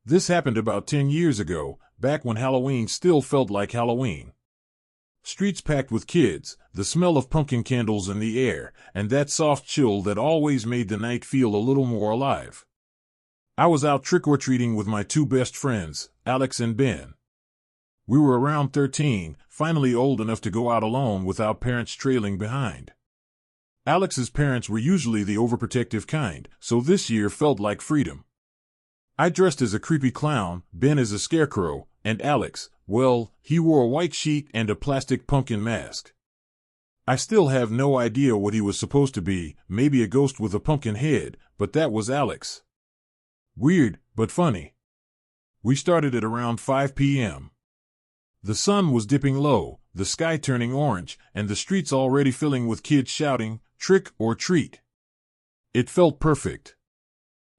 This happened about 10 years ago, back when Halloween still felt like Halloween. Streets packed with kids, the smell of pumpkin candles in the air, and that soft chill that always made the night feel a little more alive. I was out trick-or-treating with my two best friends, Alex and Ben. We were around 13, finally old enough to go out alone without parents trailing behind. Alex's parents were usually the overprotective kind, so this year felt like freedom. I dressed as a creepy clown, Ben as a scarecrow, and Alex, well, he wore a white sheet and a plastic pumpkin mask. I still have no idea what he was supposed to be, maybe a ghost with a pumpkin head, but that was Alex. Weird, but funny. We started at around 5 p.m. The sun was dipping low, the sky turning orange, and the streets already filling with kids shouting, "Trick or treat." It felt perfect.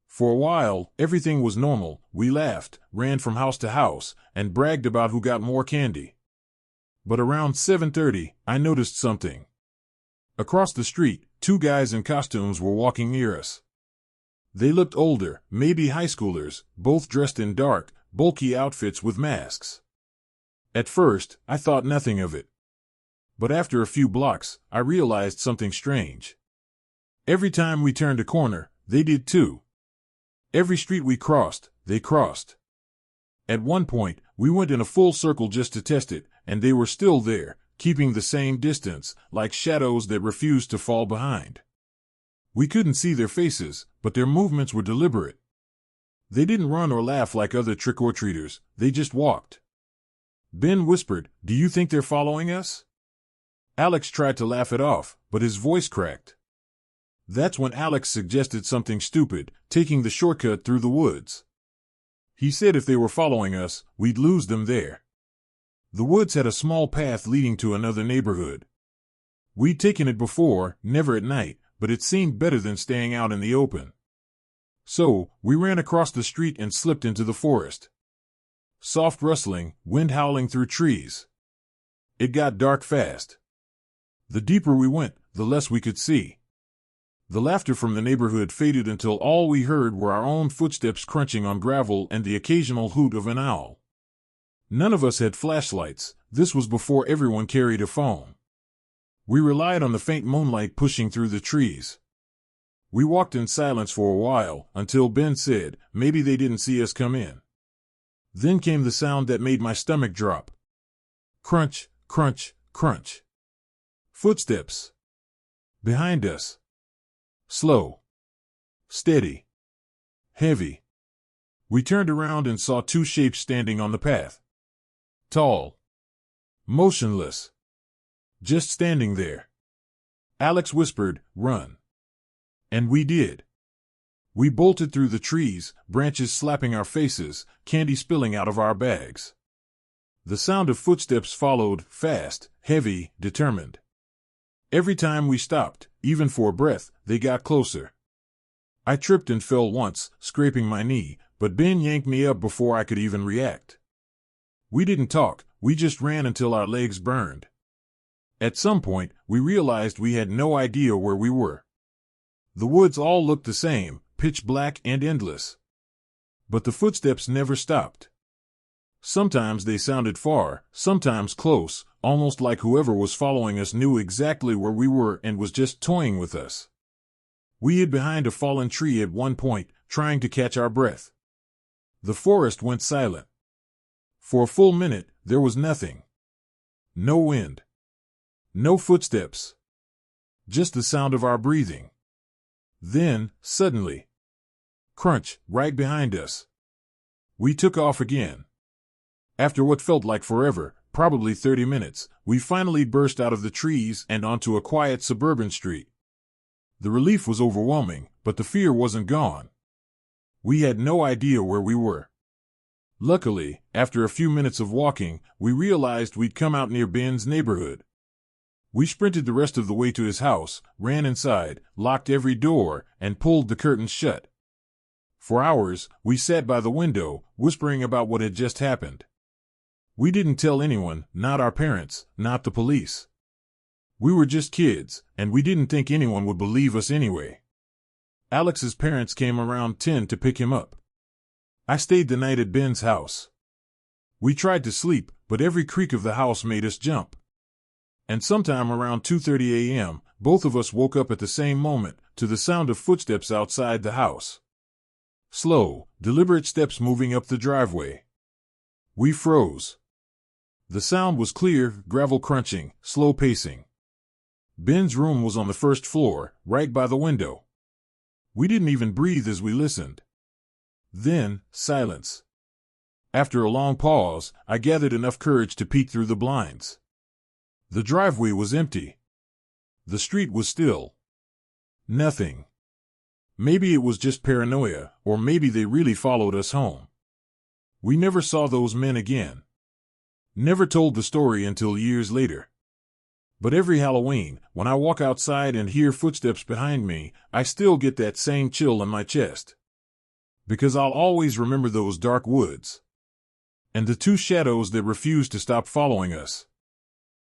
For a while, everything was normal. We laughed, ran from house to house, and bragged about who got more candy. But around 7:30, I noticed something. Across the street, two guys in costumes were walking near us. They looked older, maybe high schoolers, both dressed in dark, bulky outfits with masks. At first, I thought nothing of it. But after a few blocks, I realized something strange. Every time we turned a corner, they did too. Every street we crossed, they crossed. At one point, we went in a full circle just to test it, and they were still there, keeping the same distance, like shadows that refused to fall behind. We couldn't see their faces, but their movements were deliberate. They didn't run or laugh like other trick-or-treaters, they just walked. Ben whispered, "Do you think they're following us?" Alex tried to laugh it off, but his voice cracked. That's when Alex suggested something stupid, taking the shortcut through the woods. He said if they were following us, we'd lose them there. The woods had a small path leading to another neighborhood. We'd taken it before, never at night, but it seemed better than staying out in the open. So, we ran across the street and slipped into the forest. Soft rustling, wind howling through trees. It got dark fast. The deeper we went, the less we could see. The laughter from the neighborhood faded until all we heard were our own footsteps crunching on gravel and the occasional hoot of an owl. None of us had flashlights. This was before everyone carried a phone. We relied on the faint moonlight pushing through the trees. We walked in silence for a while, until Ben said, "Maybe they didn't see us come in." Then came the sound that made my stomach drop. Crunch, crunch, crunch. Footsteps. Behind us. Slow. Steady. Heavy. We turned around and saw two shapes standing on the path. Tall. Motionless. Just standing there. Alex whispered, "Run." And we did. We bolted through the trees, branches slapping our faces, candy spilling out of our bags. The sound of footsteps followed, fast, heavy, determined. Every time we stopped, even for a breath, they got closer. I tripped and fell once, scraping my knee, but Ben yanked me up before I could even react. We didn't talk, we just ran until our legs burned. At some point, we realized we had no idea where we were. The woods all looked the same, pitch black and endless. But the footsteps never stopped. Sometimes they sounded far, sometimes close, almost like whoever was following us knew exactly where we were and was just toying with us. We hid behind a fallen tree at one point, trying to catch our breath. The forest went silent. For a full minute, there was nothing. No wind. No footsteps. Just the sound of our breathing. Then, suddenly, crunch, right behind us. We took off again. After what felt like forever, probably 30 minutes, we finally burst out of the trees and onto a quiet suburban street. The relief was overwhelming, but the fear wasn't gone. We had no idea where we were. Luckily, after a few minutes of walking, we realized we'd come out near Ben's neighborhood. We sprinted the rest of the way to his house, ran inside, locked every door, and pulled the curtains shut. For hours, we sat by the window, whispering about what had just happened. We didn't tell anyone, not our parents, not the police. We were just kids, and we didn't think anyone would believe us anyway. Alex's parents came around 10 to pick him up. I stayed the night at Ben's house. We tried to sleep, but every creak of the house made us jump. And sometime around 2:30 a.m., both of us woke up at the same moment, to the sound of footsteps outside the house. Slow, deliberate steps moving up the driveway. We froze. The sound was clear, gravel crunching, slow pacing. Ben's room was on the first floor, right by the window. We didn't even breathe as we listened. Then, silence. After a long pause, I gathered enough courage to peek through the blinds. The driveway was empty. The street was still. Nothing. Maybe it was just paranoia, or maybe they really followed us home. We never saw those men again. Never told the story until years later. But every Halloween, when I walk outside and hear footsteps behind me, I still get that same chill in my chest. Because I'll always remember those dark woods. And the two shadows that refused to stop following us.